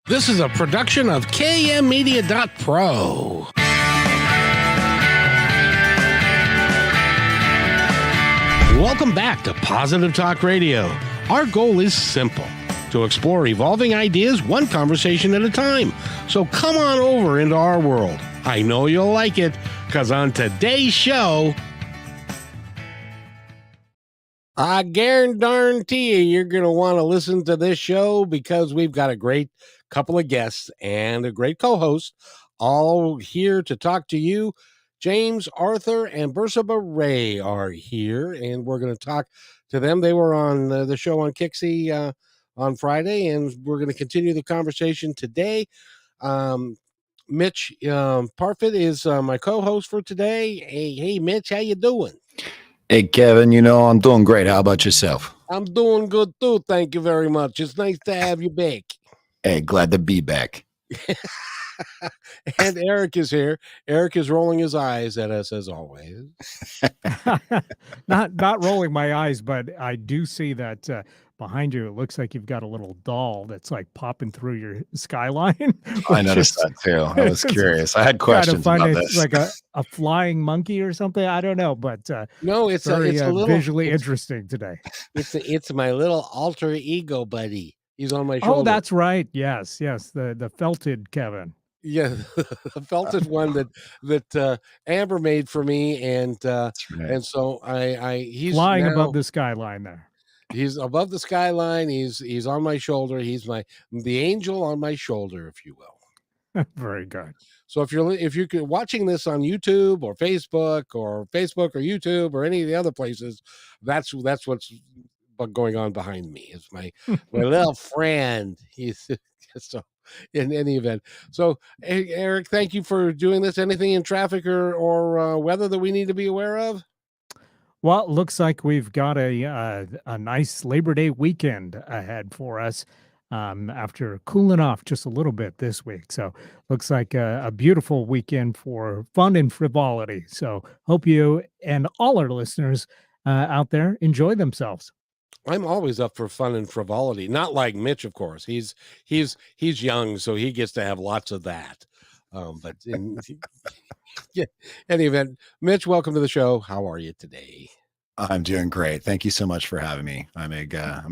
This is a production of KMmedia.pro. Welcome back to Positive Talk Radio. Our goal is simple: to explore evolving ideas one conversation at a time. So come on over into our world. I know you'll like it, because on today's show, I guarantee you're going to want to listen to this show, because we've got a great couple of guests and a great co-host all here to talk to you. James Arthur and Bersabeh Ray are here, and we're going to talk to them. They were on the show on Kixie on Friday, and we're going to continue the conversation today. Mitch Parfit is my co-host for today. Hey, Mitch, how you doing? Hey, Kevin, I'm doing great. How about yourself? I'm doing good, too. Thank you very much. It's nice to have you back. Hey, glad to be back. And Eric is here. Eric is rolling his eyes at us as always. Not rolling my eyes, but I do see that behind you, it looks like you've got a little doll that's like popping through your skyline. I noticed that too. I was curious. I had questions about this. It's like a flying monkey or something. I don't know, but no, it's a little visually interesting today. It's my little alter ego buddy. He's on my shoulder. Oh, that's right. Yes. The felted Kevin. Yeah, the felted one that Amber made for me, and right. And so he's flying above the skyline there. He's above the skyline. He's on my shoulder. He's the angel on my shoulder, if you will. Very good. So if you're watching this on YouTube or Facebook or YouTube or any of the other places, that's what's going on behind me. Is my little friend. He's so in any event. So hey, Eric, thank you for doing this. Anything in traffic or weather that we need to be aware of? Well, it looks like we've got a nice Labor Day weekend ahead for us after cooling off just a little bit this week. So looks like a beautiful weekend for fun and frivolity. So hope you and all our listeners out there enjoy themselves. I'm always up for fun and frivolity. Not like Mitch, of course. He's young, so he gets to have lots of that. But in any event, Mitch, welcome to the show. How are you today? I'm doing great. Thank you so much for having me. I'm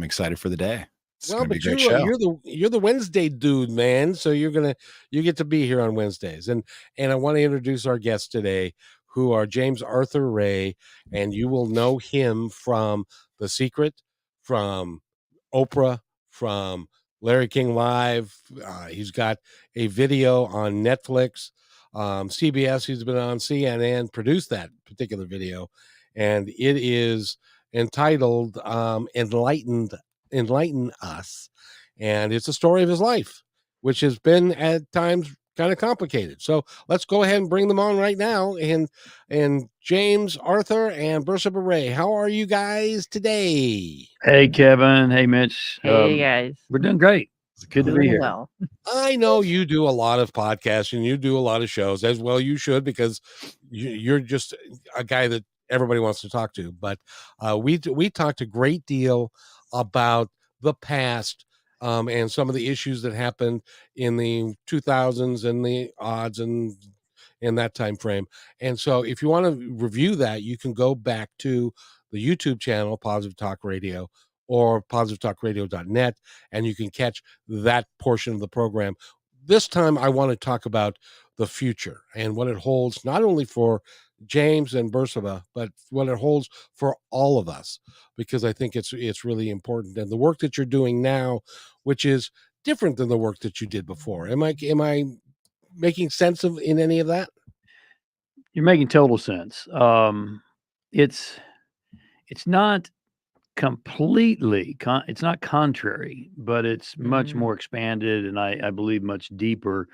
excited for the day. It's gonna be a great show. You're the Wednesday dude, man. So you get to be here on Wednesdays, and I want to introduce our guests today, who are James Arthur Ray, and you will know him from The Secret, from Oprah, from Larry King Live. He's got a video on Netflix, CBS. He's been on CNN, produced that particular video, and it is entitled "Enlighten Us," and it's a story of his life, which has been at times kind of complicated. So let's go ahead and bring them on right now. And James Arthur and Bersabeh Ray, how are you guys today? Hey, Kevin. Hey, Mitch. Hey, guys. We're doing great. It's good to be here. Well. I know you do a lot of podcasts and you do a lot of shows, as well you should, because you're just a guy that everybody wants to talk to. But we talked a great deal about the past, and some of the issues that happened in the 2000s and the odds and in that time frame. And so if you want to review that, you can go back to the YouTube channel, Positive Talk Radio, or positivetalkradio.net, and you can catch that portion of the program. This time I want to talk about the future and what it holds, not only for James and Bersabeh, but what it holds for all of us, because I think it's really important. And the work that you're doing now, which is different than the work that you did before. Am I making sense in any of that? You're making total sense. It's not completely, it's not contrary, but it's much more expanded, and I believe much deeper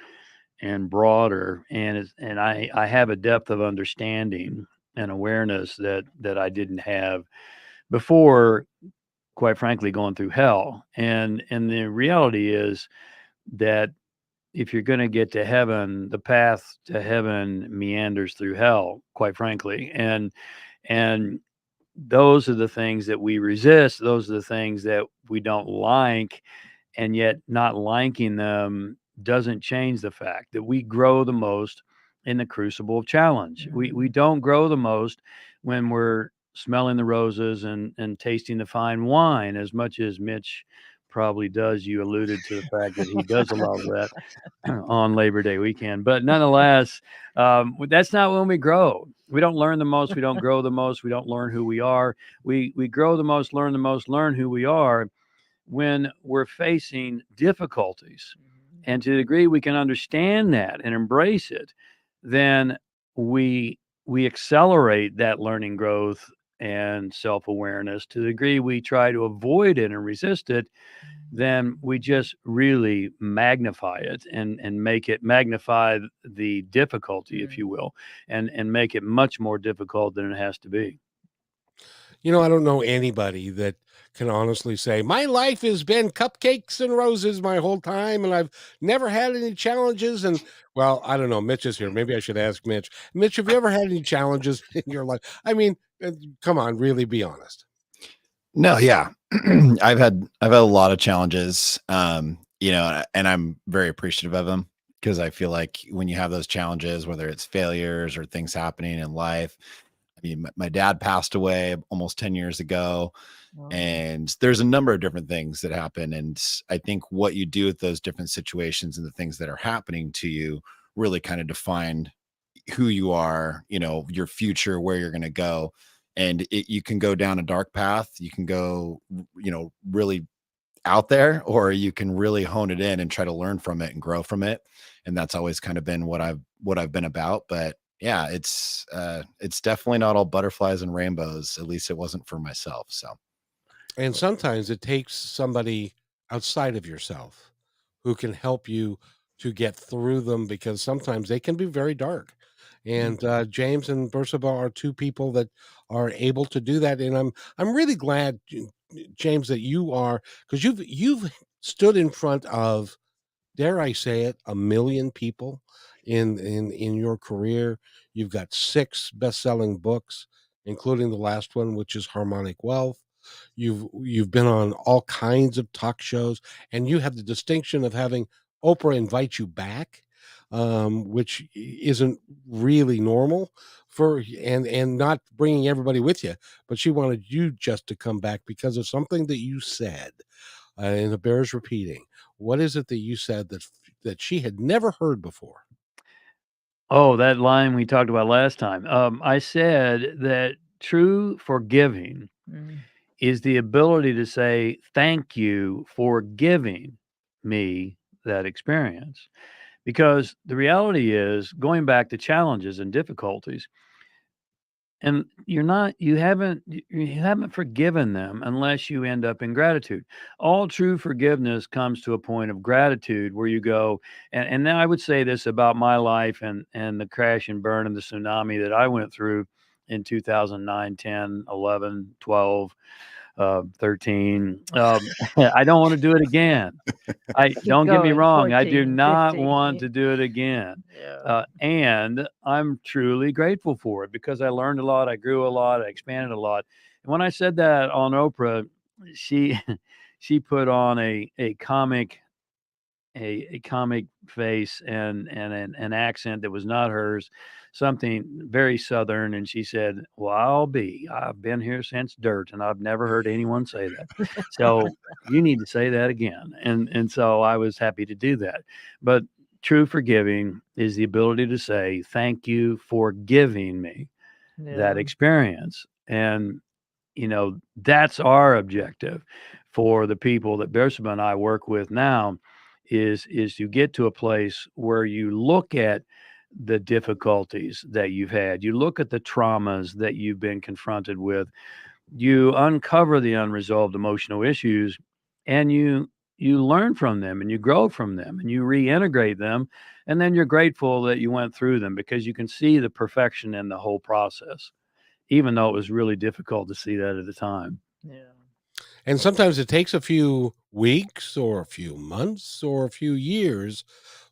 and broader, and I have a depth of understanding and awareness that I didn't have before, quite frankly, going through hell. And the reality is that if you're going to get to heaven, the path to heaven meanders through hell, quite frankly. And those are the things that we resist. Those are the things that we don't like. and yet not liking them doesn't change the fact that we grow the most in the crucible of challenge. We don't grow the most when we're smelling the roses and tasting the fine wine as much as Mitch probably does. You alluded to the fact that he does a lot of that on Labor Day weekend, but nonetheless, that's not when we grow. We don't learn the most. We don't grow the most. We don't learn who we are. We grow the most, learn the most, learn who we are when we're facing difficulties. And to the degree we can understand that and embrace it, then we accelerate that learning growth and self-awareness. To the degree we try to avoid it and resist it, then we just really magnify it and make it magnify the difficulty, if you will, and make it much more difficult than it has to be. I don't know anybody that can honestly say, my life has been cupcakes and roses my whole time, and I've never had any challenges. And well, I don't know. Mitch is here. Maybe I should ask Mitch. Mitch, have you ever had any challenges in your life? I mean, come on, really be honest. No, yeah. I've had a lot of challenges, and I'm very appreciative of them, because I feel like when you have those challenges, whether it's failures or things happening in life, I mean, my dad passed away almost 10 years ago, and there's a number of different things that happen. And I think what you do with those different situations and the things that are happening to you really kind of define who you are, your future, where you're going to go. And you can go down a dark path. You can go, really out there, or you can really hone it in and try to learn from it and grow from it. And that's always kind of been what I've been about. But yeah, it's definitely not all butterflies and rainbows. At least it wasn't for myself. So. And sometimes it takes somebody outside of yourself who can help you to get through them, because sometimes they can be very dark. And James and Bersabeh are two people that are able to do that. And I'm really glad, James, that you are, because you've stood in front of, dare I say it, 1 million people in your career. You've got 6 best-selling books, including the last one, which is Harmonic Wealth. You've been on all kinds of talk shows, and you have the distinction of having Oprah invite you back, which isn't really normal for, and not bringing everybody with you, but she wanted you just to come back because of something that you said, and it bears repeating. What is it that you said that she had never heard before? Oh, that line we talked about last time. I said that true forgiving is the ability to say, thank you for giving me that experience. Because the reality is, going back to challenges and difficulties, and you haven't forgiven them unless you end up in gratitude. All true forgiveness comes to a point of gratitude where you go, and now I would say this about my life and the crash and burn and the tsunami that I went through in 2009, 10, 11, 12, 13. I don't want to do it again. Don't get me wrong. I do 14, not 15. want to do it again. Yeah. And I'm truly grateful for it, because I learned a lot. I grew a lot. I expanded a lot. And when I said that on Oprah, she she put on a comic face and an accent that was not hers, something very Southern. And she said, well, I've been here since dirt, and I've never heard anyone say that. So you need to say that again. And so I was happy to do that. But true forgiving is the ability to say, thank you for giving me that Yeah. experience. And that's our objective for the people that Bersabeh and I work with now, is to get to a place where you look at the difficulties that you've had, you look at the traumas that you've been confronted with, you uncover the unresolved emotional issues, and you learn from them, and you grow from them, and you reintegrate them, and then you're grateful that you went through them, because you can see the perfection in the whole process, even though it was really difficult to see that at the time. Yeah. And sometimes it takes a few weeks or a few months or a few years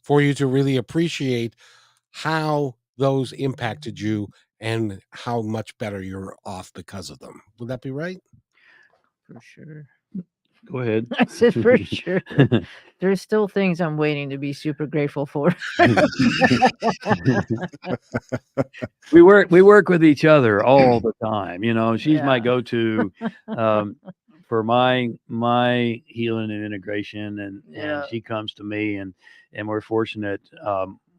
for you to really appreciate how those impacted you and how much better you're off because of them. Would that be right? For sure. Go ahead. I said, for sure. There's still things I'm waiting to be super grateful for. We work with each other all the time. She's my Yeah. go-to for my healing and integration, and Yeah. she comes to me, and we're fortunate.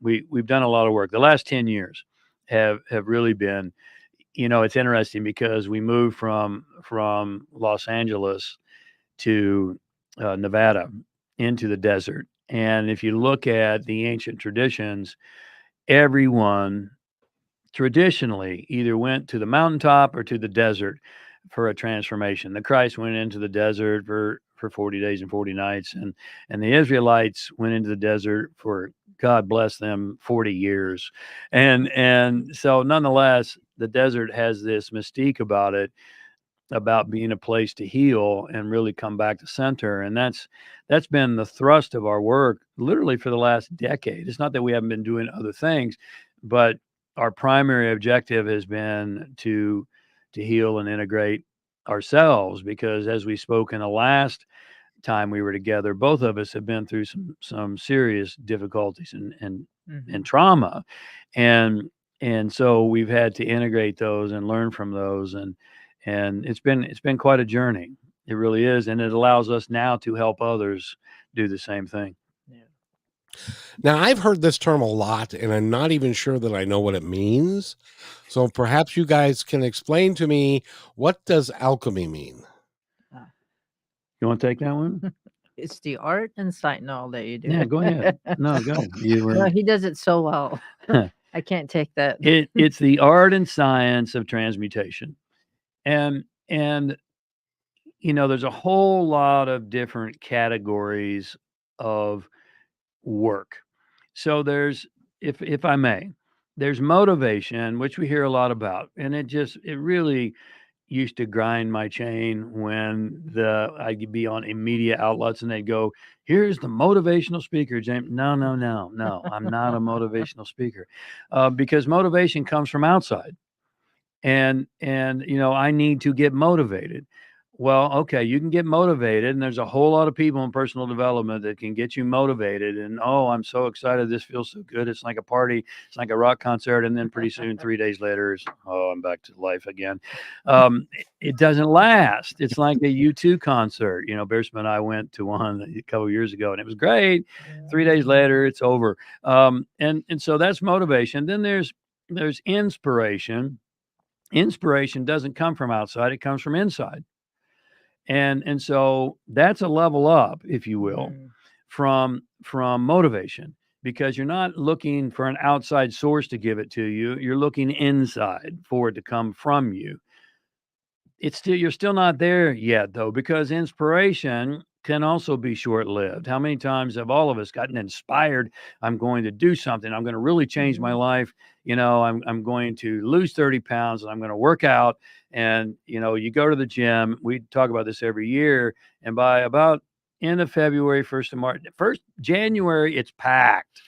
We've done a lot of work. The last 10 years have really been, it's interesting because we moved from Los Angeles to Nevada into the desert. And if you look at the ancient traditions, everyone traditionally either went to the mountaintop or to the desert for a transformation. The Christ went into the desert for 40 days and 40 nights, and the Israelites went into the desert for, God bless them, 40 years. And so nonetheless, the desert has this mystique about it, about being a place to heal and really come back to center. And that's been the thrust of our work literally for the last decade. It's not that we haven't been doing other things, but our primary objective has been to heal and integrate ourselves, because as we spoke in the last time we were together, both of us have been through some serious difficulties and Mhm. trauma. And so we've had to integrate those and learn from those, and it's been quite a journey. It really is, and it allows us now to help others do the same thing. Now, I've heard this term a lot, and I'm not even sure that I know what it means. So perhaps you guys can explain to me, what does alchemy mean? You want to take that one? It's the art and science. No, I'll let you do Yeah, it. go ahead. No, go ahead. You No, were. he does it so well. I can't take that. It's the art and science of transmutation, and there's a whole lot of different categories of work. So there's, if I may, there's motivation, which we hear a lot about, and it really used to grind my chain when I'd be on media outlets and they'd go, "Here's the motivational speaker, James." No, no, no, no, I'm not a motivational speaker, because motivation comes from outside, and I need to get motivated. Well, okay, you can get motivated, and there's a whole lot of people in personal development that can get you motivated, and, oh, I'm so excited, this feels so good, it's like a party, it's like a rock concert, and then pretty soon 3 days later it's, oh, I'm back to life again. It doesn't last. It's like a U2 concert. Bersabeh and I went to one a couple of years ago, and it was great. 3 days later it's over. And so that's motivation. Then there's inspiration. Inspiration doesn't come from outside, it comes from inside. And so that's a level up, if you will, from motivation, because you're not looking for an outside source to give it to you. You're looking inside for it to come from you. You're still not there yet, though, because inspiration can also be short-lived. How many times have all of us gotten inspired? I'm going to do something. I'm going to really change my life. I'm going to lose 30 pounds and I'm going to work out. And, you go to the gym. We talk about this every year. And by about end of February, 1st of March, 1st January, it's packed,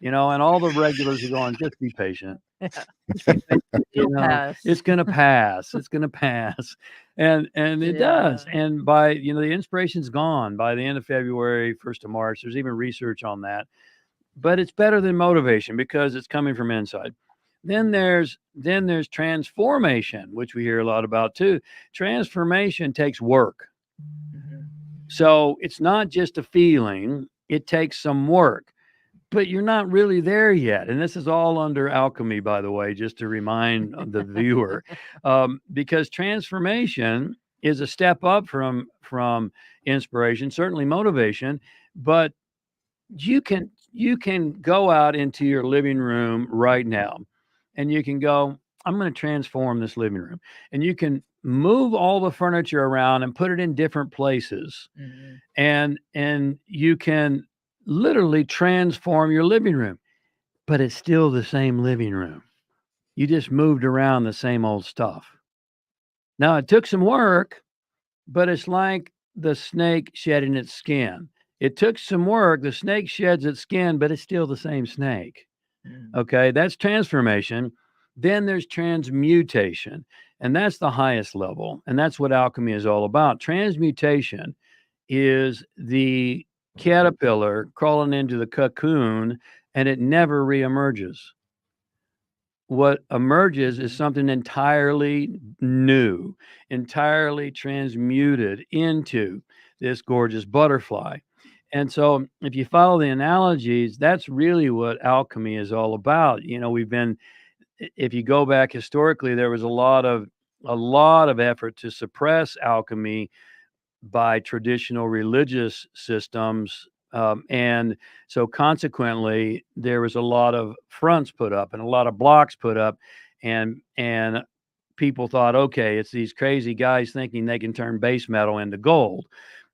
and all the regulars are going, just be patient. Just be patient. It'll pass. It's going to pass. It's going to pass. And it does. Yeah. And by, the inspiration's gone by the end of February, 1st of March. There's even research on that. But it's better than motivation because it's coming from inside. Then there's transformation, which we hear a lot about too. Transformation takes work. So it's not just a feeling, it takes some work. But you're not really there yet. And this is all under alchemy, by the way, just to remind the viewer, because transformation is a step up from inspiration, certainly motivation. But you can go out into your living room right now, and you can go, I'm going to transform this living room. And you can move all the furniture around and put it in different places. And you can literally transform your living room, but it's still the same living room. You just moved around the same old stuff. Now, it took some work, but it's like the snake shedding its skin. It took some work. The snake sheds its skin, but it's still the same snake. Okay, that's transformation. Then there's transmutation, and that's the highest level. And that's what alchemy is all about. Transmutation is the caterpillar crawling into the cocoon, and it never reemerges. What emerges is something entirely new, entirely transmuted into this gorgeous butterfly. And so, if you follow the analogies, that's really what alchemy is all about. If you go back historically, there was a lot of effort to suppress alchemy by traditional religious systems. And so consequently, there was a lot of fronts put up and a lot of blocks put up, and people thought, okay, it's these crazy guys thinking they can turn base metal into gold.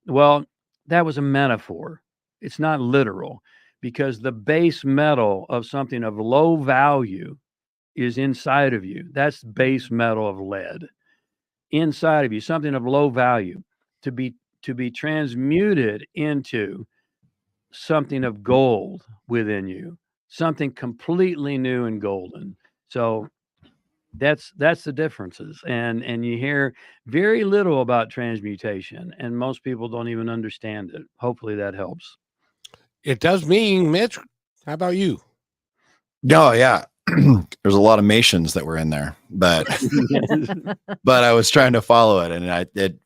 Well, that was a metaphor. It's not literal, because the base metal of something of low value is inside of you. That's base metal of lead inside of you, something of low value, to be transmuted into something of gold within you, something completely new and golden. So that's the differences. And you hear very little about transmutation, and most people don't even understand it. Hopefully that helps. It does mean, Mitch. How about you? No, yeah. There's a lot of Mations that were in there, but but I was trying to follow it, and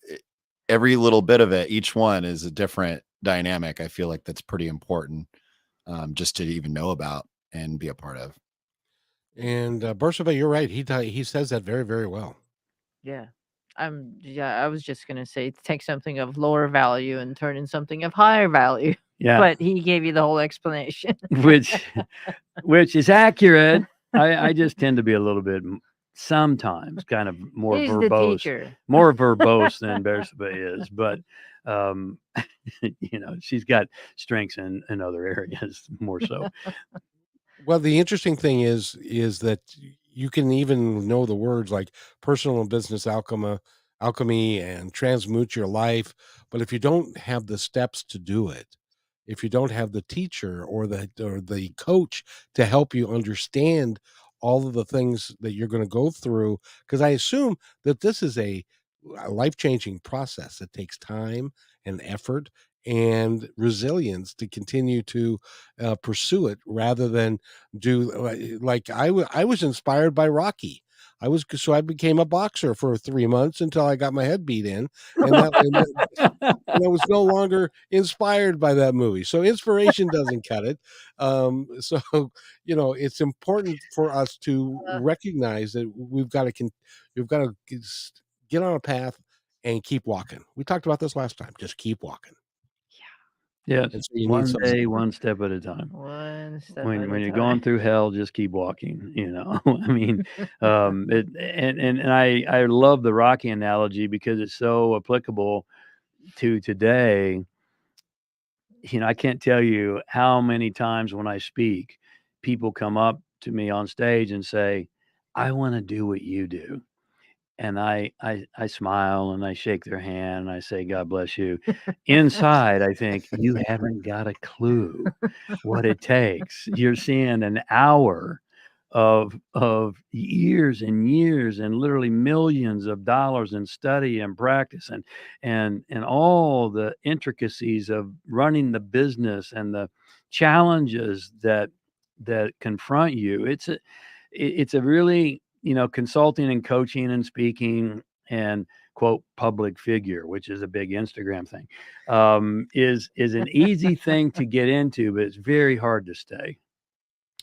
every little bit of it, each one is a different dynamic. I feel like that's pretty important, just to even know about and be a part of. And Bersabeh, you're right. He says that very, very well. Yeah. I was just gonna say take something of lower value and turn in something of higher value. Yeah. But he gave you the whole explanation. which is accurate. I just tend to be a little bit sometimes kind of more He's the verbose, teacher. more verbose than Bersabeh is, but she's got strengths in other areas more so. Well, the interesting thing is that you can even know the words like personal and business alchemy and transmute your life, but if you don't have the steps to do it, if you don't have the teacher or the coach to help you understand all of the things that you're going to go through, because I assume that this is a life-changing process. It takes time and effort and resilience to continue to pursue it rather than do like I was inspired by Rocky. I became a boxer for 3 months until I got my head beat in, and I was no longer inspired by that movie. So inspiration doesn't cut it. So it's important for us to recognize that we've got to get on a path and keep walking. We talked about this last time. Just keep walking. Yes. And so you need One some day, support. one step at a time. One step When at you're a going time. through hell, just keep walking. I mean, and I love the Rocky analogy because it's so applicable to today. I can't tell you how many times when I speak, people come up to me on stage and say, "I want to do what you do." And I smile and I shake their hand and I say, "God bless you." Inside, I think, you haven't got a clue what it takes. You're seeing an hour of years and years and literally millions of dollars in study and practice and all the intricacies of running the business and the challenges that confront you. It's a really, consulting and coaching and speaking and quote public figure, which is a big Instagram thing, is an easy thing to get into, but it's very hard to stay.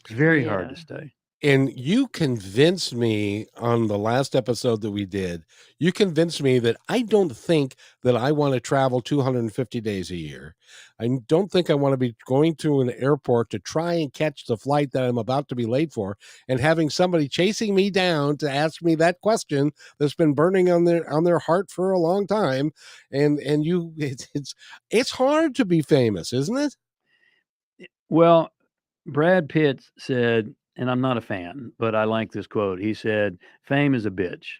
It's very hard to stay. And you convinced me on the last episode that we did, you convinced me that I don't think that I want to travel 250 days a year. I don't think I want to be going to an airport to try and catch the flight that I'm about to be late for and having somebody chasing me down to ask me that question that's been burning on their heart for a long time. And it's hard to be famous, isn't it? Well, Brad Pitt said, and I'm not a fan, but I like this quote. He said, "Fame is a bitch,"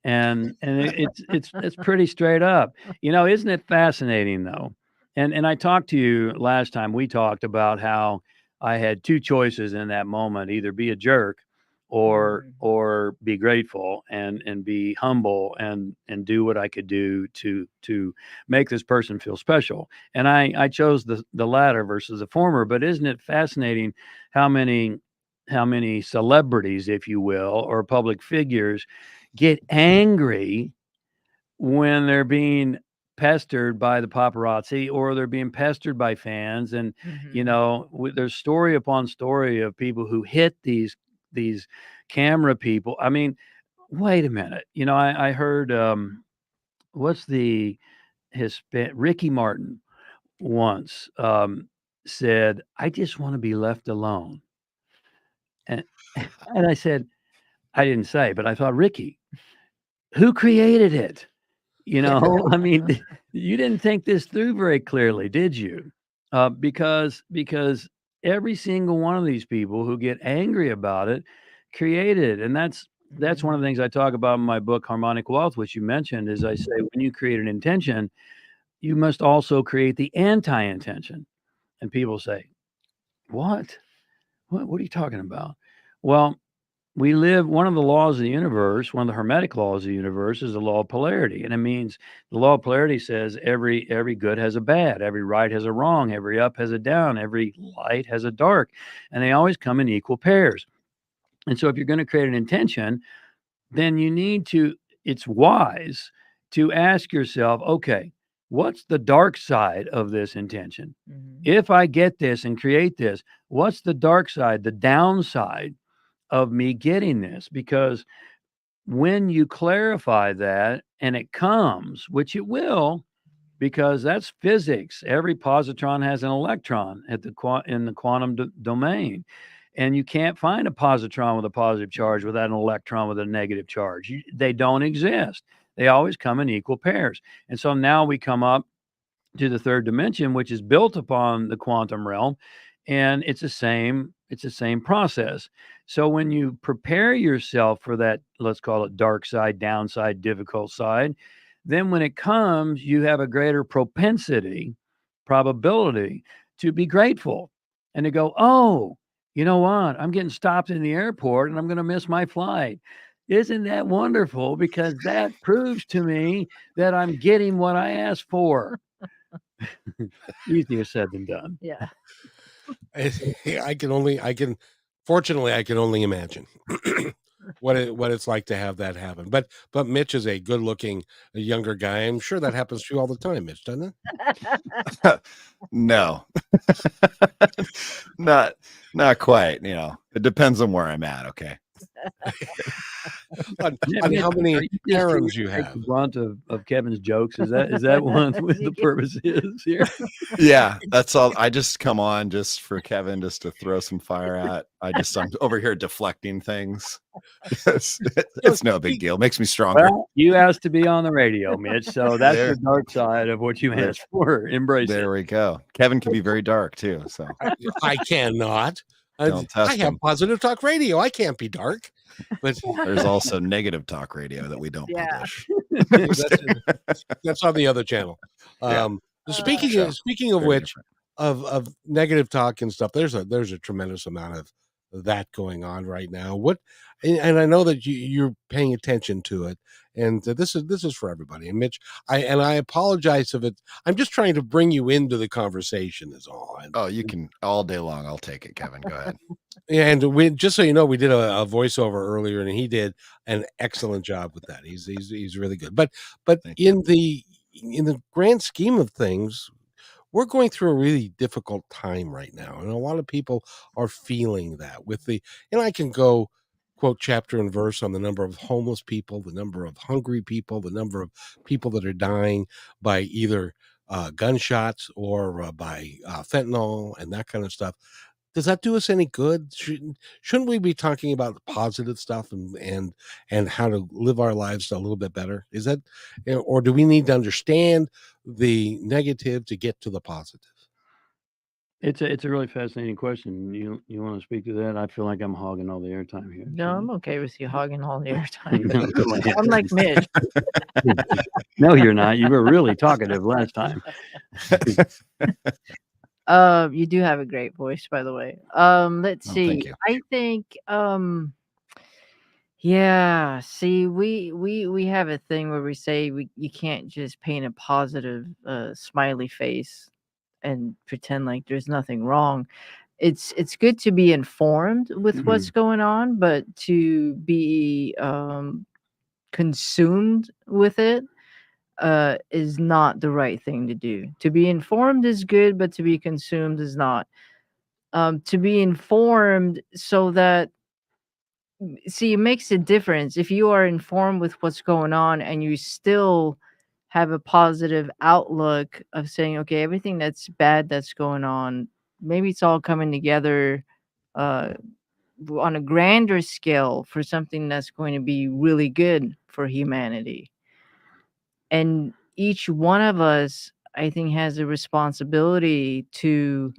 and it's pretty straight up. Isn't it fascinating though? And I talked to you last time. We talked about how I had two choices in that moment: either be a jerk or be grateful and be humble and do what I could do to make this person feel special. And I chose the latter versus the former. But isn't it fascinating how many celebrities, if you will, or public figures get angry when they're being pestered by the paparazzi or they're being pestered by fans? And you know, there's story upon story of people who hit these camera people. I mean, wait a minute. You know, I heard what's the Ricky Martin once said, "I just want to be left alone." And and I said, I didn't say, but I thought, Ricky, who created it? You know, I mean, you didn't think this through very clearly, did you? Because every single one of these people who get angry about it created, and that's one of the things I talk about in my book, Harmonic Wealth, which you mentioned. Is I say when you create an intention, you must also create the anti-intention. And people say, "What? What are you talking about?" Well, we live, one of the laws of the universe, one of the hermetic laws of the universe is the law of polarity. And it means the law of polarity says every good has a bad, every right has a wrong, every up has a down, every light has a dark, and they always come in equal pairs. And so if you're going to create an intention, then you need to, it's wise to ask yourself, okay, what's the dark side of this intention? If I get this and create this, what's the dark side, the downside of me getting this? Because when you clarify that and it comes, which it will, because that's physics. Every positron has an electron at in the quantum domain, and you can't find a positron with a positive charge without an electron with a negative charge. They don't exist. They always come in equal pairs. And so now we come up to the third dimension, which is built upon the quantum realm, and it's the same process. So when you prepare yourself for that, let's call it dark side, downside, difficult side, then when it comes, you have a greater probability to be grateful and to go, oh, you know what? I'm getting stopped in the airport and I'm going to miss my flight. Isn't that wonderful? Because that proves to me that I'm getting what I asked for. Easier said than done. Yeah. Fortunately, I can only imagine what it's like to have that happen. But Mitch is a good looking younger guy. I'm sure that happens to you all the time, Mitch, doesn't it? No, not quite. You know, it depends on where I'm at. Okay. on how many errands you have. The brunt of Kevin's jokes. Is that one what the purpose is here? Yeah, that's all. I just come on just for Kevin, just to throw some fire at. I'm over here deflecting things. It's no big deal. Makes me stronger. Well, you asked to be on the radio, Mitch, so that's the dark side of what you asked for. Embrace it. There we go. Kevin can be very dark too. So I cannot. Don't test I have him. Positive Talk Radio. I can't be dark. But there's also Negative Talk Radio that we don't publish. That's on the other channel. Speaking of which, of negative talk and stuff, there's a tremendous amount of that going on right now. And I know that you're paying attention to it, and this is for everybody. And Mitch, I apologize if it. I'm just trying to bring you into the conversation, is all. You can all day long. I'll take it, Kevin. Go ahead. And we, just so you know, we did a voiceover earlier, and he did an excellent job with that. He's really good. But in the grand scheme of things, we're going through a really difficult time right now, and a lot of people are feeling that. And I can go quote chapter and verse on the number of homeless people, the number of hungry people, the number of people that are dying by either gunshots or by fentanyl and that kind of stuff. Does that do us any good? Shouldn't we be talking about positive stuff and how to live our lives a little bit better? Is that, or do we need to understand the negative to get to the positive? It's a really fascinating question. You want to speak to that? I feel like I'm hogging all the airtime here. No, I'm okay with you hogging all the airtime. I'm like Mitch. No, you're not. You were really talkative last time. You do have a great voice, by the way. Let's see. Thank you. I think Yeah, see, we have a thing where we say you can't just paint a positive smiley face and pretend like there's nothing wrong. It's good to be informed with what's going on, but to be consumed with it is not the right thing to do. To be informed is good, but to be consumed is not. To be informed so that see, it makes a difference if you are informed with what's going on and you still have a positive outlook of saying, okay, everything that's bad that's going on, maybe it's all coming together uh, on a grander scale for something that's going to be really good for humanity. And each one of us, I think, has a responsibility to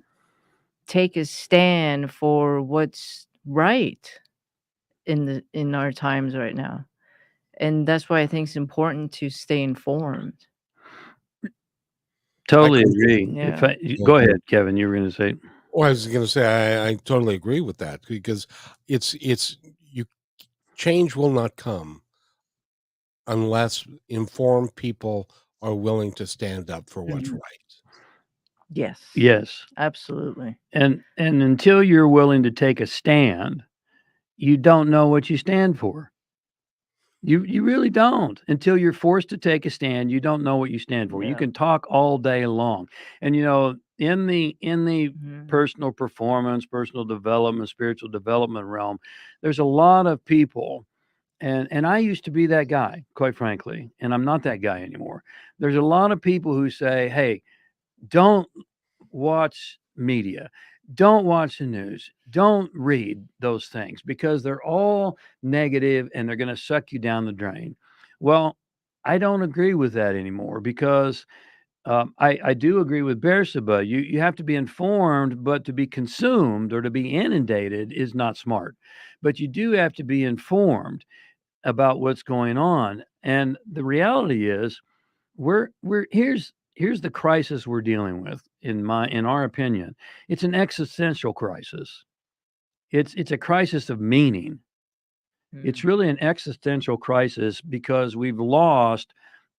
take a stand for what's right in our times right now. And that's why I think it's important to stay informed. Totally completely- agree. Yeah. Go ahead, Kevin. You were going to say. Well, I was going to say I totally agree with that because it's you change will not come unless informed people are willing to stand up for what's Mhm. right. Yes. Yes. Absolutely. And until you're willing to take a stand, you don't know what you stand for. You really don't. Until you're forced to take a stand, you don't know what you stand for. You Yeah. can talk all day long. And in the Mhm. personal performance, personal development, spiritual development realm, there's a lot of people, and I used to be that guy, quite frankly, and I'm not that guy anymore. There's a lot of people who say, "Hey, don't watch media. Don't watch the news. Don't read those things because they're all negative and they're going to suck you down the drain." Well, I don't agree with that anymore because I do agree with Bersabeh. You have to be informed, but to be consumed or to be inundated is not smart. But you do have to be informed about what's going on. And the reality is, here's the crisis we're dealing with in our opinion. It's an existential crisis. It's a crisis of meaning. It's Mm. really an existential crisis because we've lost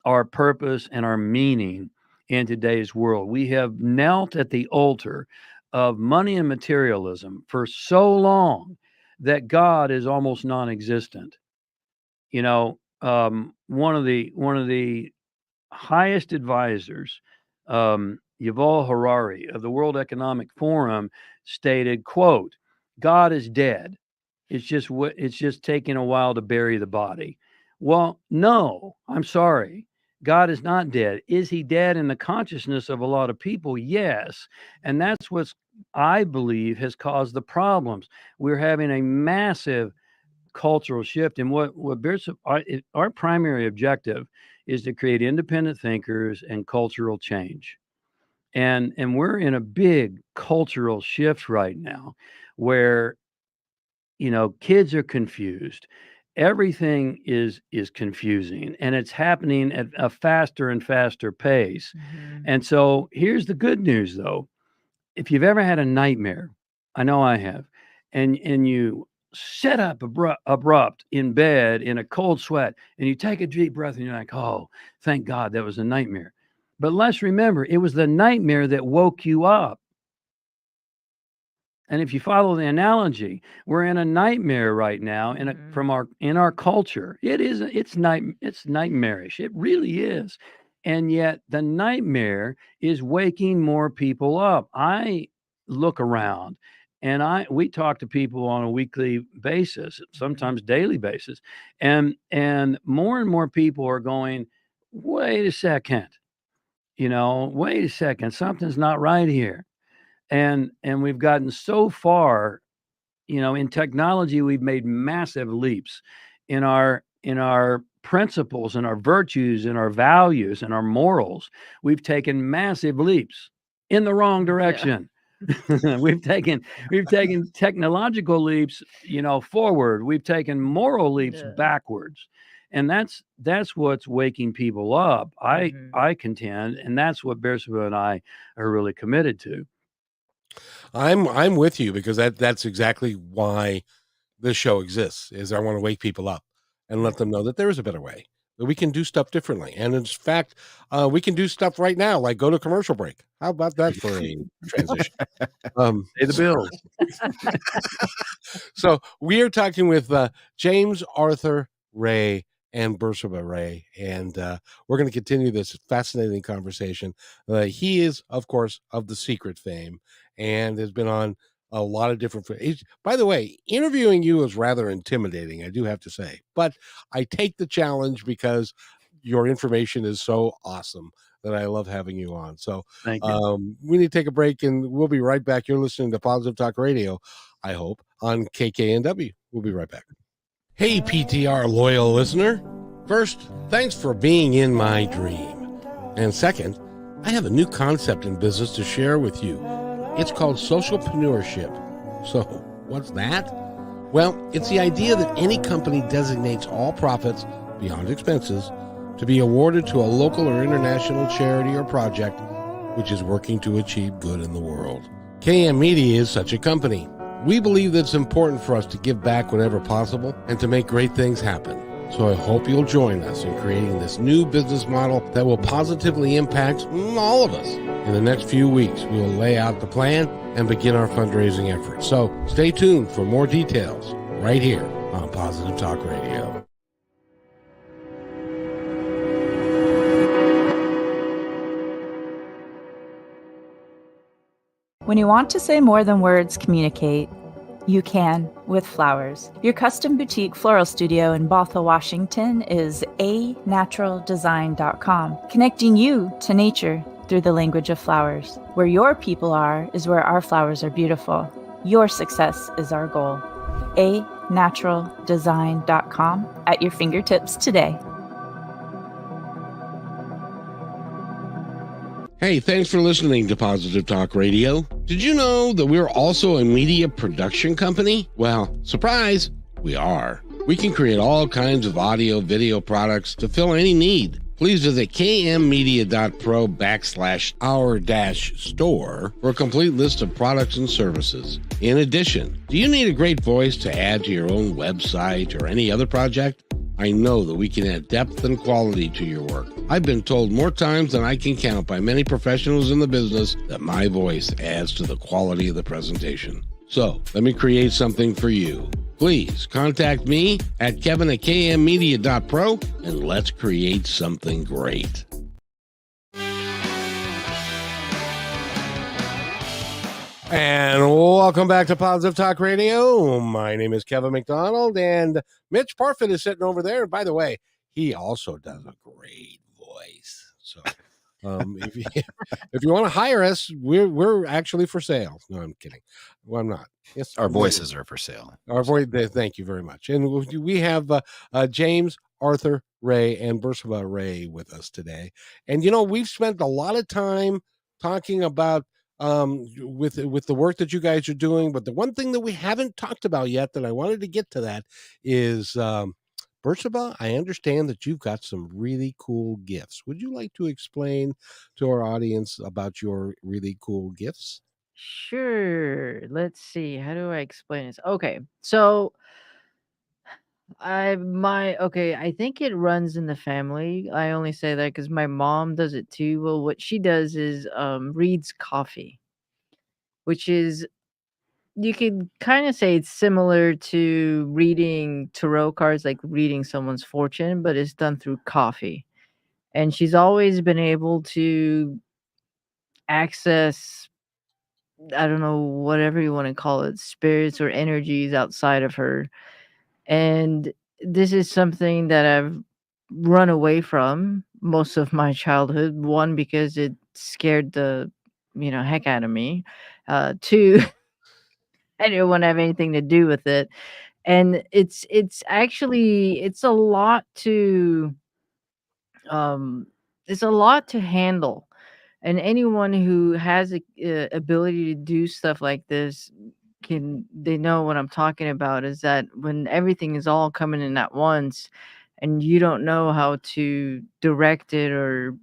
our purpose and our meaning in today's world. We have knelt at the altar of money and materialism for so long that God is almost non-existent. One of the highest advisors, Yuval Harari of the World Economic Forum, stated, "Quote: God is dead. It's just taking a while to bury the body." Well, no, I'm sorry. God is not dead. Is he dead in the consciousness of a lot of people? Yes. And that's what's, I believe, has caused the problems. We're having a massive cultural shift. And our primary objective is to create independent thinkers and cultural change. And we're in a big cultural shift right now where kids are confused. Everything is confusing and it's happening at a faster and faster pace. Mhm. And so here's the good news though. If you've ever had a nightmare, I know I have, and you sit up abrupt in bed in a cold sweat and you take a deep breath and you're like, "Oh, thank God that was a nightmare." But let's remember, it was the nightmare that woke you up. And if you follow the analogy, we're in a nightmare right now Mhm. in our culture. It's nightmarish. It really is. And yet the nightmare is waking more people up. I look around and we talk to people on a weekly basis, sometimes daily basis. And more people are going, "Wait a second, wait a second, something's not right here." And we've gotten so far, in technology. We've made massive leaps in our principles and our virtues and our values and our morals. We've taken massive leaps in the wrong Yeah. direction. we've taken technological leaps, forward. We've taken moral leaps Yeah. backwards. And that's what's waking people up, Mhm. I contend, and that's what Bersabeh and I are really committed to. I'm with you because that's exactly why this show exists, is I want to wake people up and let them know that there is a better way, that we can do stuff differently. And in fact, we can do stuff right now, like go to commercial break. How about that for a transition? Pay the bills. So we are talking with James Arthur Ray and Bersabeh Ray, and we're going to continue this fascinating conversation. He is, of course, of The Secret fame, and has been on a lot of different. By the way, interviewing you is rather intimidating, I do have to say, but I take the challenge because your information is so awesome that I love having you on. So Thank you. we need to take a break, and we'll be right back. You're listening to Positive Talk Radio, I hope, on KKNW. We'll be right back. Hey, PTR loyal listener. First, thanks for being in my dream. And second, I have a new concept in business to share with you. It's called socialpreneurship. So, what's that? Well, it's the idea that any company designates all profits beyond expenses to be awarded to a local or international charity or project which is working to achieve good in the world. KM Media is such a company. We believe that it's important for us to give back whenever possible and to make great things happen. So I hope you'll join us in creating this new business model that will positively impact all of us. In the next few weeks, we will lay out the plan and begin our fundraising efforts. So stay tuned for more details right here on Positive Talk Radio. When you want to say more than words communicate, you can with flowers. Your custom boutique floral studio in Bothell, Washington is anaturaldesign.com, connecting you to nature through the language of flowers. Where your people are is where our flowers are beautiful. Your success is our goal. anaturaldesign.com at your fingertips today. Hey, thanks for listening to Positive Talk Radio. Did you know that we're also a media production company? Well, surprise, we are. We can create all kinds of audio, video products to fill any need. Please visit kmmedia.pro/our-store for a complete list of products and services. In addition, do you need a great voice to add to your own website or any other project? I know that we can add depth and quality to your work. I've been told more times than I can count by many professionals in the business that my voice adds to the quality of the presentation. So, let me create something for you. Please contact me at kevin@kmmedia.pro and let's create something great. And welcome back to Positive Talk Radio. My name is Kevin McDonald, and Mitch Parfit is sitting over there. By the way, he also does a great voice. So if you want to hire us, we're actually for sale. No, I'm kidding. Well, I'm not. Yes, Our voices are for sale. Our voice. Thank you very much. And we have James Arthur Ray and Bersabeh Ray with us today. And we've spent a lot of time talking about with the work that you guys are doing, but the one thing that we haven't talked about yet that I wanted to get to that is Bersabeh, I understand that you've got some really cool gifts. Would you like to explain to our audience about your really cool gifts? Sure. Let's see. How do I explain this? Okay. So I think it runs in the family. I only say that because my mom does it too. Well, what she does is reads coffee, which is, you could kind of say it's similar to reading tarot cards, like reading someone's fortune, but it's done through coffee. And she's always been able to access, I don't know, whatever you want to call it, spirits or energies outside of her. And this is something that I've run away from most of my childhood. One, because it scared the heck out of me. Two, I didn't want to have anything to do with it. And it's actually um it's a lot to handle. And anyone who has a ability to do stuff like this, they know what I'm talking about, is that when everything is all coming in at once and you don't know how to direct it or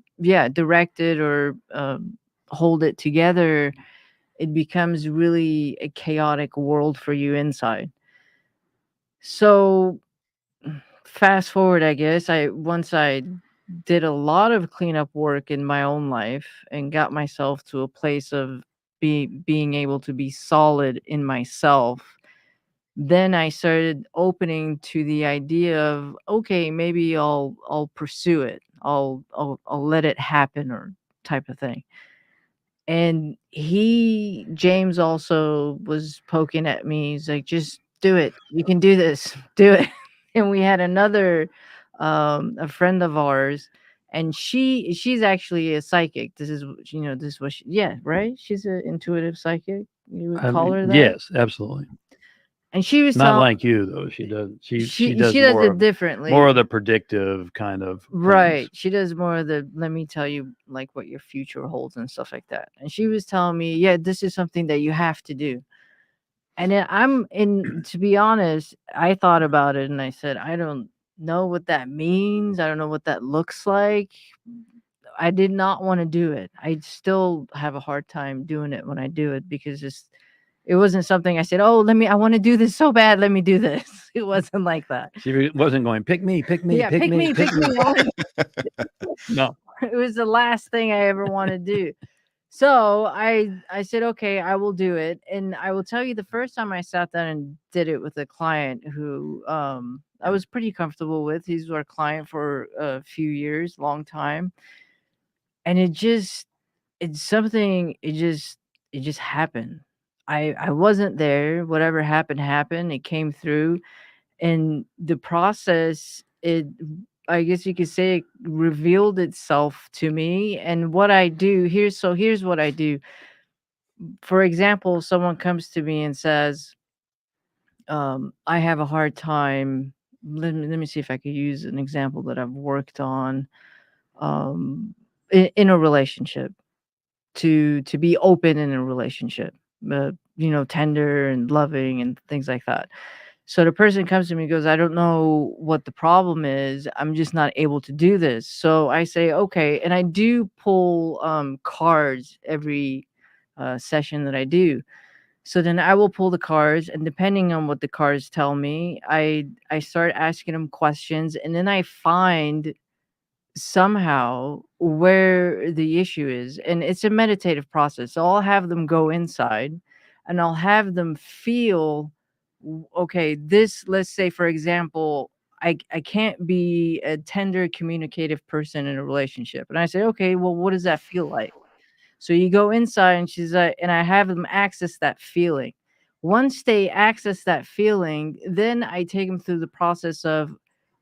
hold it together, it becomes really a chaotic world for you inside. So fast forward, I guess once I did a lot of cleanup work in my own life and got myself to a place of being able to be solid in myself, then I started opening to the idea of, okay, maybe I'll pursue it. I'll let it happen, or type of thing. And James also was poking at me. He's like, just do it. You can do this. Do it. And we had another a friend of ours, and she's actually a psychic. This is this is what yeah, right? She's an intuitive psychic. You would call her that? Yes, absolutely. And she was Not telling like you though. She does. She does she does more it of, differently. more of the predictive kind of Right. things. She does more of the, let me tell you like what your future holds and stuff like that. And she was telling me, yeah, this is something that you have to do. And then to be honest, I thought about it and I said, I don't know what that means. I don't know what that looks like. I did not want to do it. I still have a hard time doing it when I do it, because it wasn't something I said, oh, I want to do this so bad. Let me do this. It wasn't like that. She wasn't going, pick me, pick me, Yeah, pick me, pick me. No. It was the last thing I ever want to do. So I said, okay, I will do it. And I will tell you, the first time I sat down and did it with a client who I was pretty comfortable with. He's our client for a few years, long time. And it just happened. I wasn't there. Whatever happened. It came through. And the process, I guess you could say, it revealed itself to me. And what I do here's what I do. For example, someone comes to me and says, I have a hard time. Let me see if I could use an example that I've worked on, in a relationship, to be open in a relationship, tender and loving and things like that. So the person comes to me and goes, I don't know what the problem is. I'm just not able to do this. So I say, okay. And I do pull cards every session that I do. So then I will pull the cards, and depending on what the cards tell me, I start asking them questions, and then I find somehow where the issue is. And it's a meditative process. So I'll have them go inside and I'll have them feel, okay, this, let's say, for example, I can't be a tender, communicative person in a relationship. And I say, okay, well, what does that feel like? So you go inside, and she's like, and I have them access that feeling. Once they access that feeling, then I take them through the process of,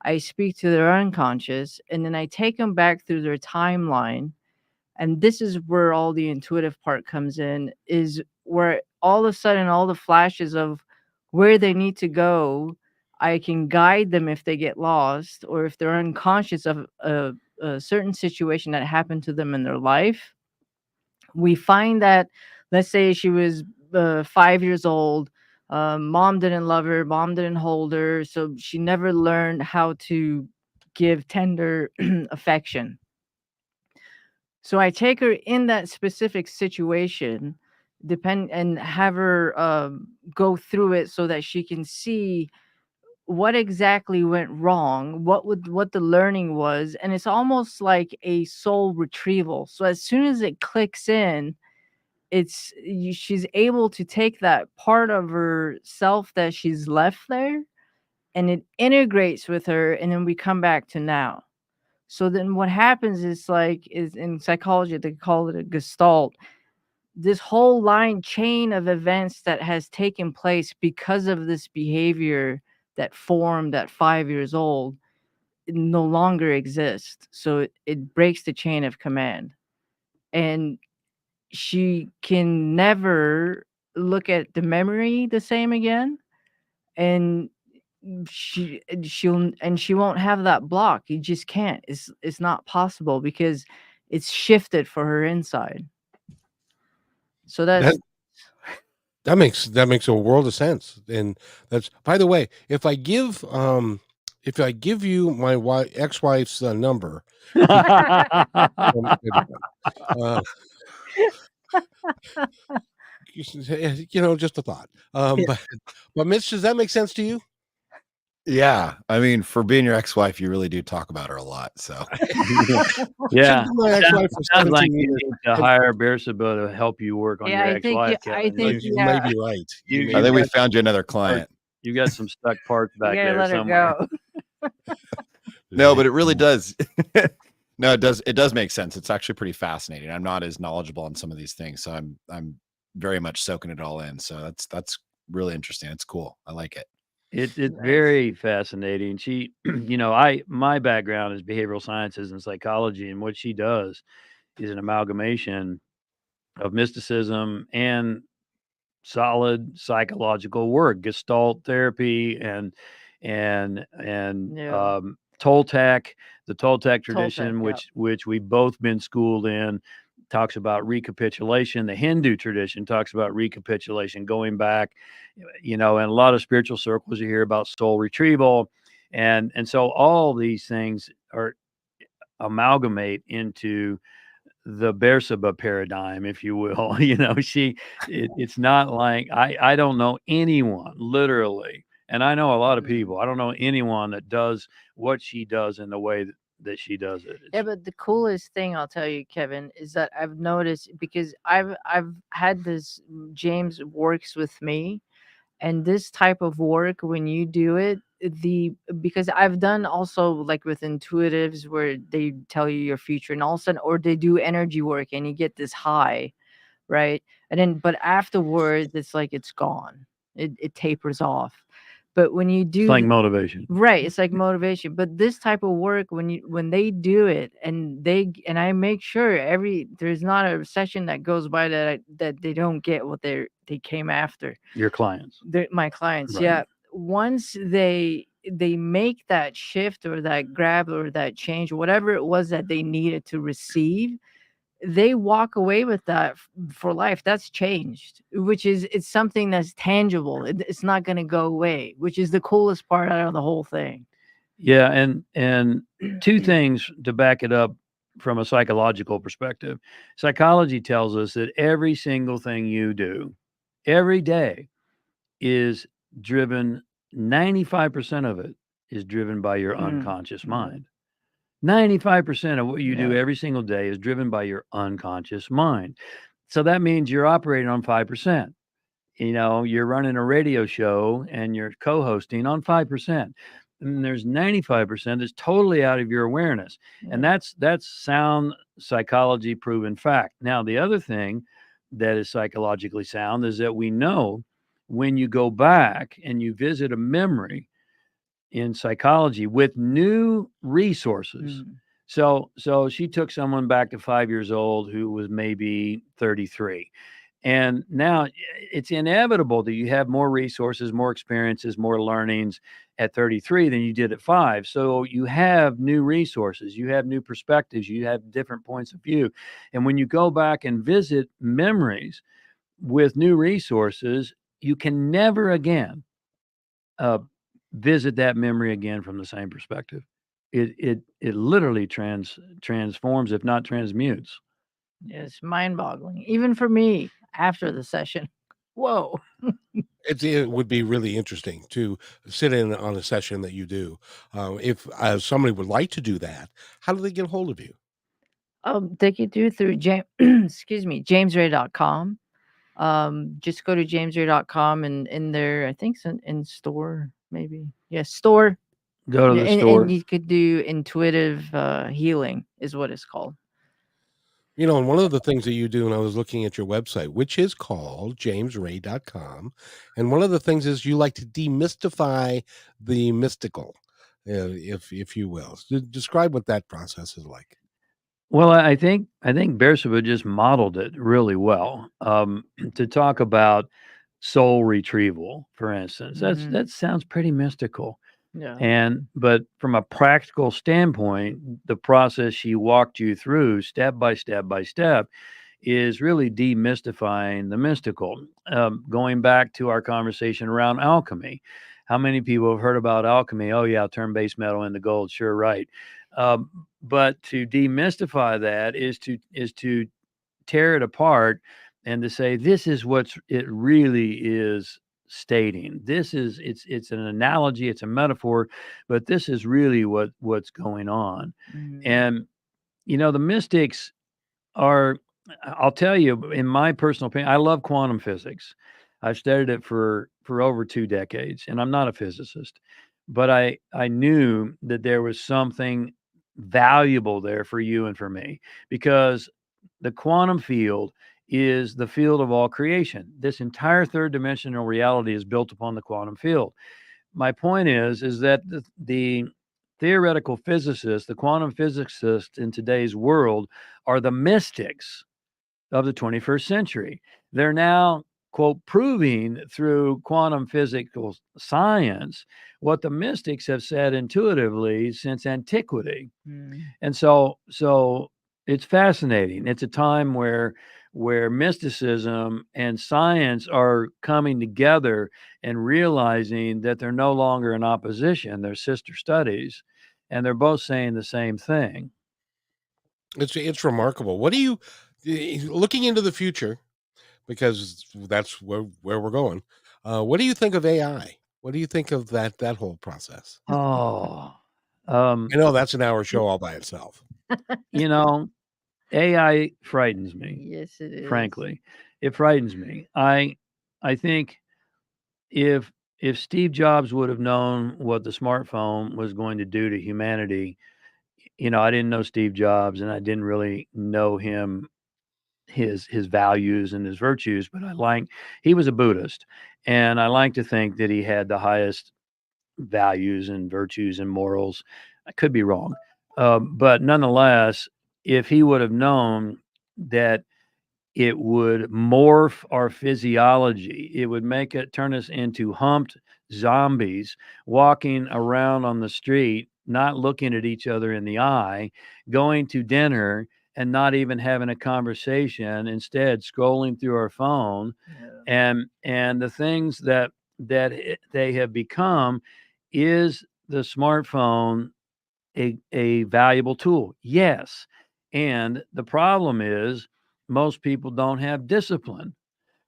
I speak to their unconscious, and then I take them back through their timeline. And this is where all the intuitive part comes in, is where all of a sudden all the flashes of where they need to go, I can guide them if they get lost, or if they're unconscious of a certain situation that happened to them in their life. We find that, let's say she was 5 years old, mom didn't love her, mom didn't hold her, so she never learned how to give tender affection. So I take her in that specific situation, and have her go through it so that she can see what exactly went wrong, what the learning was. And it's almost like a soul retrieval. So as soon as it clicks in, she's able to take that part of herself that she's left there, and it integrates with her, and then we come back to now. So then what happens is in psychology they call it a gestalt. This whole chain of events that has taken place because of this behavior that formed at 5 years old, it no longer exists. So it breaks the chain of command. And she can never look at the memory the same again. And she won't have that block. You just can't. It's not possible, because it's shifted for her inside. So that's That makes a world of sense. And that's, by the way, if I give you my ex-wife's number, uh, just a thought. Yeah. But Mitch, does that make sense to you? Yeah, I mean, for being your ex-wife, you really do talk about her a lot. So Yeah. She's been my ex-wife for Sounds like 17 you years. need to hire Bersabeh to help you work on Yeah, your I think ex-wife, I Kevin. think You may yeah, be right. You You- may I be think we got found you another some parts- client. you got some stuck parts you back gotta there let her somewhere. go. No, but it really does. No, it does make sense. It's actually pretty fascinating. I'm not as knowledgeable on some of these things, so I'm very much soaking it all in. So that's really interesting. It's cool. I like it. It's Nice. very fascinating. She, my background is behavioral sciences and psychology, and what she does is an amalgamation of mysticism and solid psychological work, Gestalt therapy, and Yeah. Toltec, the Toltec tradition, Toltec, yeah. which we've both been schooled in, talks about recapitulation. The Hindu tradition talks about recapitulation, going back, in a lot of spiritual circles you hear about soul retrieval, and so all these things are amalgamate into the Bersabeh paradigm, if you will. It's not like I don't know anyone literally, and I know a lot of people. I don't know anyone that does what she does in the way that she does it. Yeah, but the coolest thing I'll tell you, Kevin, is that I've noticed because I've had this James works with me, and this type of work when you do it, because I've done also like with intuitives where they tell you your future and all of a sudden, or they do energy work and you get this high, right? And then but afterwards it's like it's gone. It tapers off. But when you It's do like motivation. right, it's like motivation. But this type of work when they do it and I make sure there's not a session that goes by that they don't get what they came after. Your clients. My clients, Right. yeah. Once they make that shift or that grab or that change, whatever it was that they needed to receive, they walk away with that for life. That's changed, which is it's something that's tangible. It's not going to go away, which is the coolest part out of the whole thing. Yeah, and two things to back it up from a psychological perspective. Psychology tells us that every single thing you do every day is driven 95% of it is driven by your unconscious mind. 95% of what you do Yeah. every single day is driven by your unconscious mind. So that means you're operating on 5%. You're running a radio show and you're co-hosting on 5%. And there's 95% that's totally out of your awareness. And that's sound psychology proven fact. Now, the other thing that is psychologically sound is that we know when you go back and you visit a memory in psychology with new resources. So she took someone back to 5 years old who was maybe 33. And now it's inevitable that you have more resources, more experiences, more learnings at 33 than you did at 5. So you have new resources, you have new perspectives, you have different points of view. And when you go back and visit memories with new resources, you can never again visit that memory again from the same perspective. It literally transforms, if not transmutes. It's mind-boggling, even for me after the session. Whoa. It would be really interesting to sit in on a session that you do. If somebody would like to do that, how do they get a hold of you? They could do it through excuse me, jamesray.com. Just go to jamesray.com and in there, I think it's in store, maybe. Yes, store. Go to Yeah, the and store. you could do intuitive healing is what it's called. And one of the things that you do, and I was looking at your website, which is called jamesray.com, and one of the things is you like to demystify the mystical, if you will. Describe what that process is like. Well, I think Bersabeh just modeled it really well. To talk about soul retrieval, for instance, that sounds pretty mystical. Yeah. But from a practical standpoint, the process she walked you through step by step by step is really demystifying the mystical. Going back to our conversation around alchemy, how many people have heard about alchemy? Oh yeah, turn base metal into gold. Sure, right. But to demystify that is to tear it apart and to say this is what it really is stating. It's an analogy, it's a metaphor, but this is really what's going on. Mhm. And the mystics are, I'll tell you, in my personal opinion, I love quantum physics. I've studied it for over 2 decades, and I'm not a physicist, but I knew that there was something valuable there for you and for me, because the quantum field is the field of all creation. This entire third dimensional reality is built upon the quantum field. My point is that the theoretical physicists, the quantum physicists in today's world, are the mystics of the 21st century. They're now, quote, proving through quantum physical science what the mystics have said intuitively since antiquity. Mm. And so it's fascinating. It's a time where mysticism and science are coming together and realizing that they're no longer in opposition, they're sister studies, and they're both saying the same thing. It's remarkable. What do you, looking into the future, because that's where we're going. What do you think of AI? What do you think of that whole process? Oh, I know that's an hour show all by itself. AI frightens me. Yes, it is. Frankly, it frightens me. I think if Steve Jobs would have known what the smartphone was going to do to humanity, I didn't know Steve Jobs, and I didn't really know him, his values and his virtues, but he was a Buddhist, and I like to think that he had the highest values and virtues and morals. I could be wrong, but nonetheless, if he would have known that it would morph our physiology, it would turn us into humped zombies walking around on the street, not looking at each other in the eye, going to dinner and not even having a conversation, instead scrolling through our phone. Yeah. And the things that they have become, is the smartphone a valuable tool? Yes. And the problem is, most people don't have discipline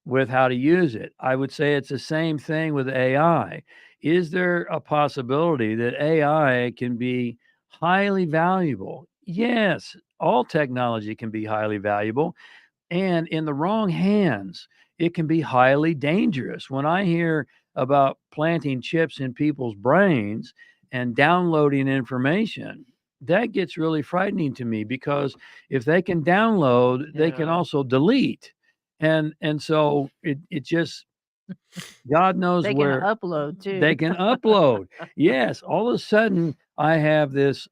with how to use it. I would say it's the same thing with AI. Is there a possibility that AI can be highly valuable? Yes, all technology can be highly valuable. And in the wrong hands, it can be highly dangerous. When I hear about planting chips in people's brains and downloading information, that gets really frightening to me, because if they can download, they can Yeah. also delete. And so it just, God knows They can where upload too. they can upload. Yes, all of a sudden I have this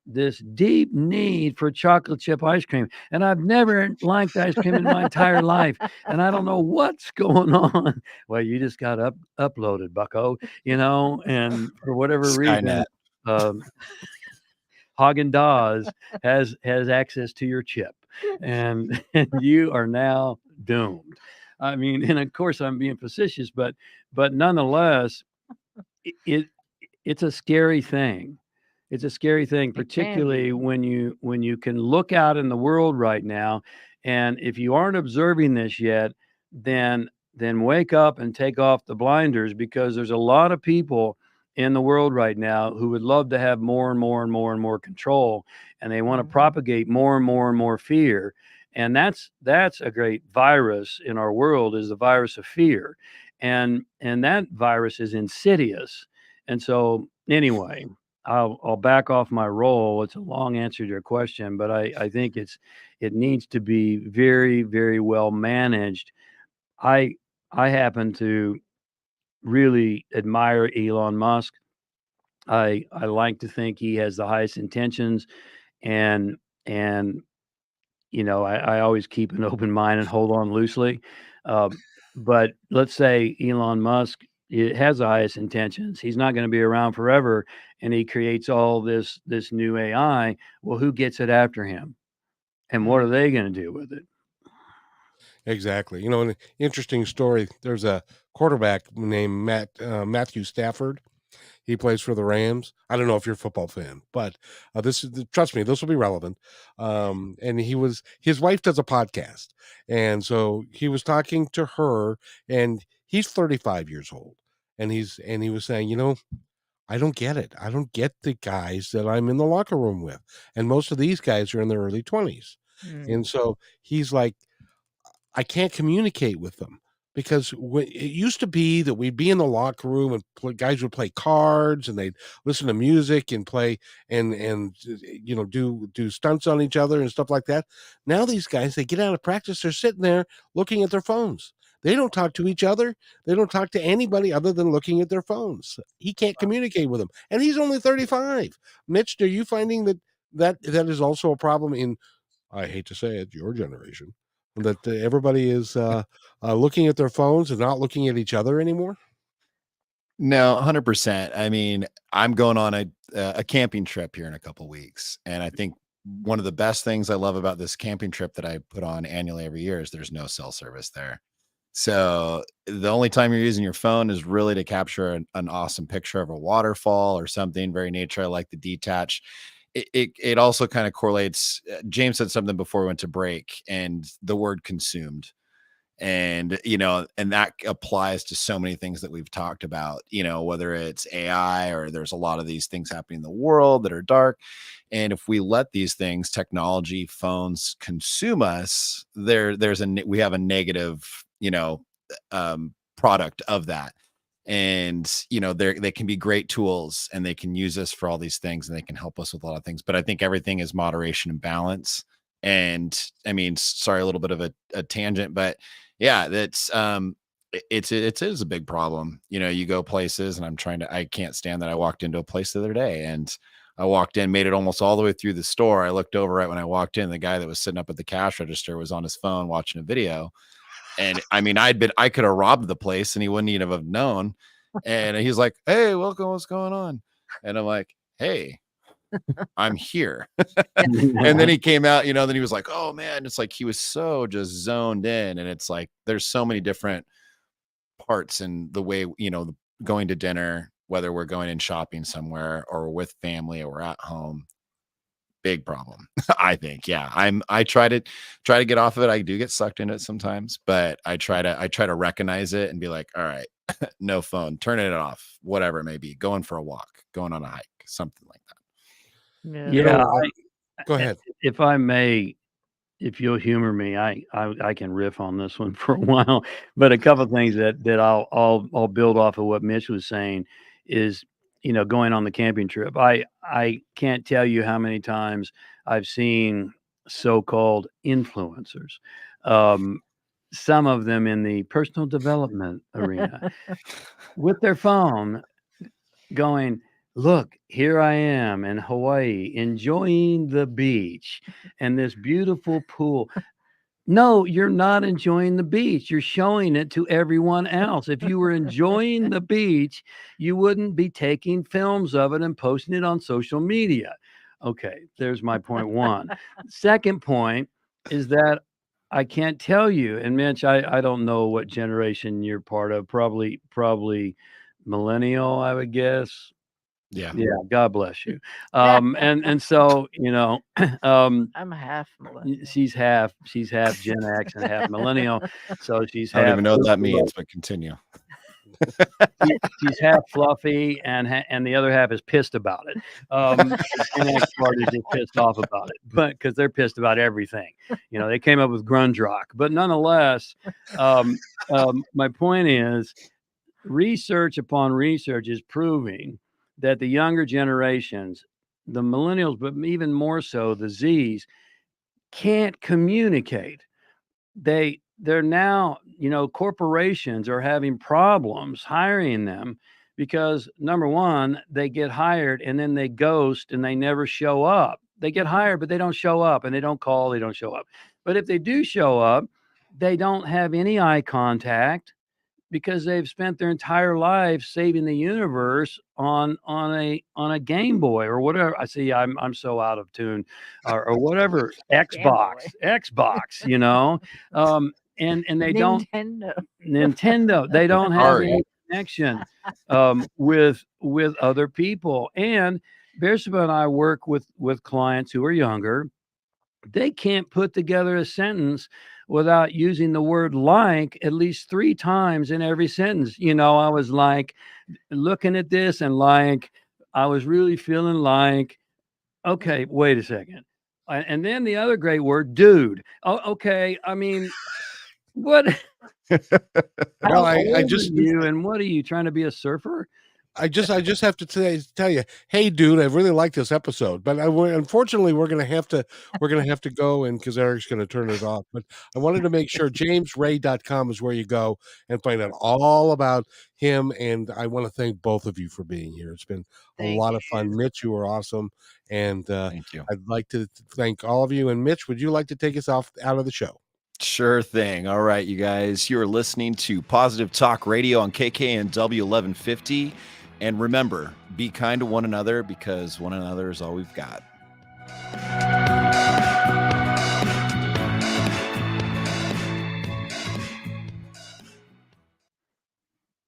deep need for chocolate chip ice cream, and I've never liked ice cream in my entire life, and I don't know what's going on. Well, you just got uploaded, bucko, and for whatever reason, Skynet. Haagen-Dazs has access to your chip, and you are now doomed. I mean, and of course I'm being facetious, but nonetheless, it's a scary thing. It's a scary thing, It can particularly be. when you can look out in the world right now, and if you aren't observing this yet, then wake up and take off the blinders, because there's a lot of people in the world right now who would love to have more and more and more and more control, and they want to Mhm. propagate more and more and more fear. And that's a great virus in our world, is the virus of fear. And that virus is insidious. And so anyway, I'll back off my role. It's a long answer to your question, but I think it needs to be very, very well managed. I happen to really admire Elon Musk. I like to think he has the highest intentions, and I always keep an open mind and hold on loosely. But let's say Elon Musk, has the highest intentions. He's not going to be around forever, and he creates all this new AI. Well, who gets it after him, and what are Mm. they going to do with it? Exactly. An interesting story. There's a quarterback named Matthew Stafford. He plays for the Rams. I don't know if you're a football fan, but trust me, this will be relevant. And his wife does a podcast, and so he was talking to her, and he's 35 years old, and he was saying, you know, I don't get it. I don't get the guys that I'm in the locker room with, and most of these guys are in their early 20s, and so he's like, I can't communicate with them because it used to be that we'd be in the locker room and guys would play cards and they'd listen to music and play and you know do stunts on each other and stuff like that. Now these guys, they get out of practice, they're sitting there looking at their phones. They don't talk to each other. They don't talk to anybody other than looking at their phones. He can't communicate with them, and he's only 35. Mitch, are you finding that is also a problem in, I hate to say it, your generation, that everybody is looking at their phones and not looking at each other anymore? No, 100%. I mean, I'm going on a camping trip here in a couple weeks, and I think one of the best things I love about this camping trip that I put on annually every year is there's no cell service there. So the only time you're using your phone is really to capture an awesome picture of a waterfall or something very nature. I like the detach. It also kind of correlates. James said something before we went to break, and the word consumed. And, you know, and that applies to so many things that we've talked about, you know, whether it's AI or there's a lot of these things happening in the world that are dark. And if we let these things, technology, phones consume us, we have a negative, you know, product of that. And, you know, they can be great tools and they can use us for all these things and they can help us with a lot of things. But I think everything is moderation and balance. And I mean, sorry, a little bit of a tangent, but yeah, that's it is a big problem. You know, you go places and I can't stand that. I walked into a place the other day and I walked in, made it almost all the way through the store. I looked over right when I walked in, the guy that was sitting up at the cash register was on his phone watching a video. And I mean, I could have robbed the place and he wouldn't even have known. And he's like, "Hey, welcome, what's going on?" And I'm like, "Hey, I'm here." And then he came out, you know, then he was like, "Oh man," it's like he was so just zoned in. And it's like there's so many different parts in the way, you know, going to dinner, whether we're going and shopping somewhere or with family or we're at home. Big problem. I think. Yeah. I try to get off of it. I do get sucked into it sometimes, but I try to recognize it and be like, all right, no phone, turn it off, whatever it may be, going for a walk, going on a hike, something like that. Yeah. You Yeah, know, go ahead. if I may, if you'll humor me, I can riff on this one for a while. But a couple of things that I'll build off of what Mitch was saying is, you know, going on the camping trip. I can't tell you how many times I've seen so-called influencers, some of them in the personal development arena, with their phone going, "Look, here I am in Hawaii enjoying the beach and this beautiful pool." No, you're not enjoying the beach. You're showing it to everyone else. If you were enjoying the beach, you wouldn't be taking films of it and posting it on social media. Okay, there's my point one. Second point is that I can't tell you, and Mitch, I don't know what generation you're part of. Probably millennial, I would guess. Yeah. Yeah, God bless you. And so, you know, I'm half millennial. she's half Gen X and half millennial, so she's I don't half even know what that means, but continue. she's half fluffy and the other half is pissed about it. The Gen X part is just pissed off about it, but because they're pissed about everything. You know, they came up with grunge rock, but nonetheless, my point is, research upon research is proving that the younger generations, the millennials, but even more so the Zs, can't communicate. They're now, you know, corporations are having problems hiring them because number one, they get hired and then they ghost and they never show up. They get hired, but they don't show up and they don't call, they don't show up. But if they do show up, they don't have any eye contact because they've spent their entire life saving the universe on a Game Boy or whatever. I see I'm so out of tune, or whatever, Xbox, you know. And they don't Nintendo. They don't have any connection with other people. And Bersabeh and I work with clients who are younger. They can't put together a sentence without using the word like at least 3 times in every sentence. You know, I was like looking at this and like, I was really feeling like, okay, wait a second. And then the other great word, dude. Oh, okay. I mean, what? Well, How I old just are you, and what are you trying to be a surfer? I just have to tell you, hey, dude, I really like this episode, but unfortunately we're gonna have to go, and because Eric's gonna turn it off. But I wanted to make sure jamesray.com is where you go and find out all about him. And I want to thank both of you for being here. It's been a Thank lot of fun. Mitch, you were awesome, and Thank you. I'd like to thank all of you. And Mitch, would you like to take us out of the show? Sure thing. All right, you guys, you are listening to Positive Talk Radio on KKNW 1150. And remember, be kind to one another because one another is all we've got.